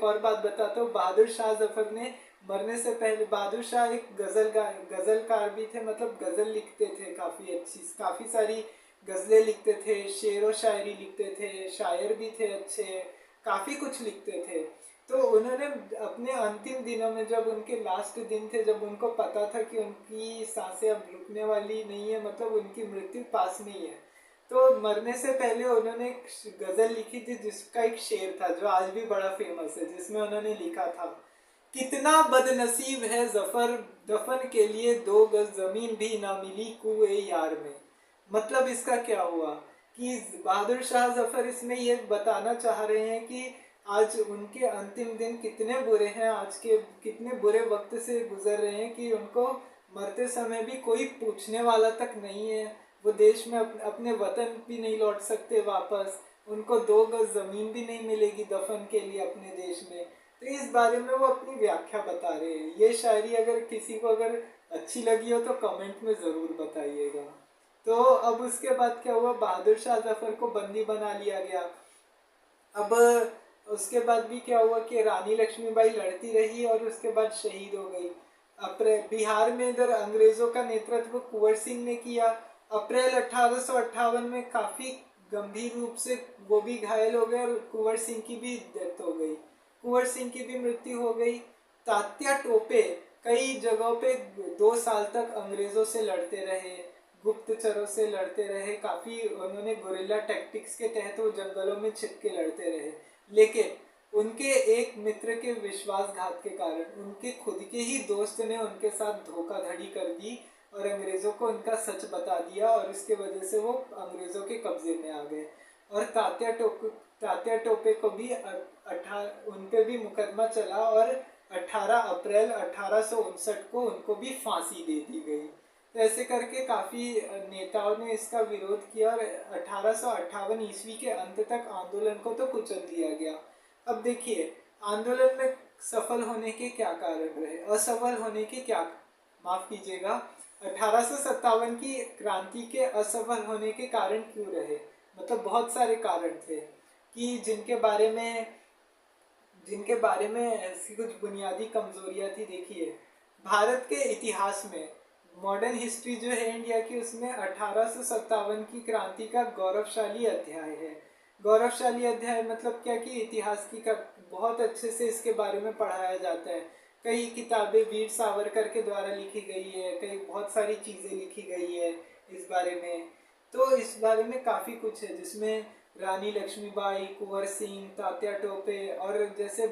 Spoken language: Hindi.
और बात बताता हूँ। बहादुर शाह जफर ने मरने से पहले, बहादुर शाह एक गज़लकार भी थे, मतलब गज़ल लिखते थे काफ़ी अच्छी, काफ़ी सारी गज़लें लिखते थे, शेर व शायरी लिखते थे, शायर भी थे अच्छे, काफ़ी कुछ लिखते थे। तो उन्होंने अपने अंतिम दिनों में, जब उनके लास्ट दिन थे, जब उनको पता था कि उनकी सांसें अब रुकने वाली नहीं है, मतलब उनकी मृत्यु पास नहीं है, तो मरने से पहले उन्होंने एक गज़ल लिखी थी जिसका एक शेर था जो आज भी बड़ा फेमस है, जिसमें उन्होंने लिखा था, कितना बदनसीब है जफर, दफन के लिए 2 गज जमीन भी ना मिली कुए यार में। मतलब इसका क्या हुआ कि बहादुर शाह जफर इसमें ये बताना चाह रहे हैं कि आज उनके अंतिम दिन कितने बुरे हैं, आज के कितने बुरे वक्त से गुजर रहे हैं कि उनको मरते समय भी कोई पूछने वाला तक नहीं है। वो देश में अपने वतन भी नहीं लौट सकते वापस, उनको 2 गज ज़मीन भी नहीं मिलेगी दफन के लिए अपने देश में। तो इस बारे में वो अपनी व्याख्या बता रहे हैं। ये शायरी अगर किसी को अगर अच्छी लगी हो तो कमेंट में ज़रूर बताइएगा। तो अब उसके बाद क्या हुआ, बहादुर शाह जफर को बंदी बना लिया गया। अब उसके बाद भी क्या हुआ कि रानी लक्ष्मीबाई लड़ती रही और उसके बाद शहीद हो गई। बिहार में इधर अंग्रेजों का नेतृत्व कुंवर सिंह ने किया। अप्रैल 1858 में काफ़ी गंभीर रूप से वो भी घायल हो गए और कुंवर सिंह की भी डेथ हो गई, कुंवर सिंह की भी मृत्यु हो गई। तात्या टोपे कई जगहों पे 2 साल तक अंग्रेजों से लड़ते रहे, गुप्तचरों से लड़ते रहे, काफ़ी उन्होंने गुरिल्ला टैक्टिक्स के तहत वो जंगलों में छिप के लड़ते रहे। लेकिन उनके एक मित्र के विश्वासघात के कारण उनके खुद के ही दोस्त ने उनके साथ धोखाधड़ी कर दी और अंग्रेज़ों को उनका सच बता दिया और इसके वजह से वो अंग्रेज़ों के कब्जे में आ गए। और तात्या टोपे को भी उन पे भी मुकदमा चला और 18 अप्रैल 1859 को उनको भी फांसी दे दी गई। तो ऐसे करके काफ़ी नेताओं ने इसका विरोध किया और 1858 ईस्वी के अंत तक आंदोलन को तो कुचल दिया गया। अब देखिए, आंदोलन में सफल होने के क्या कारण रहे, असफल होने के क्या, माफ कीजिएगा, 1857 की क्रांति के असफल होने के कारण क्यों रहे, मतलब बहुत सारे कारण थे कि जिनके बारे में ऐसी कुछ बुनियादी कमजोरियां थी। देखिए, भारत के इतिहास में मॉडर्न हिस्ट्री जो है इंडिया की, उसमें 1857 की क्रांति का गौरवशाली अध्याय है। गौरवशाली अध्याय मतलब क्या कि इतिहास की का बहुत अच्छे से इसके बारे में पढ़ाया जाता है। कई किताबें वीर सावरकर के द्वारा लिखी गई है, कई बहुत सारी चीज़ें लिखी गई है इस बारे में। तो इस बारे में काफ़ी कुछ है जिसमें रानी लक्ष्मीबाई, कुंवर सिंह, तात्या टोपे और जैसे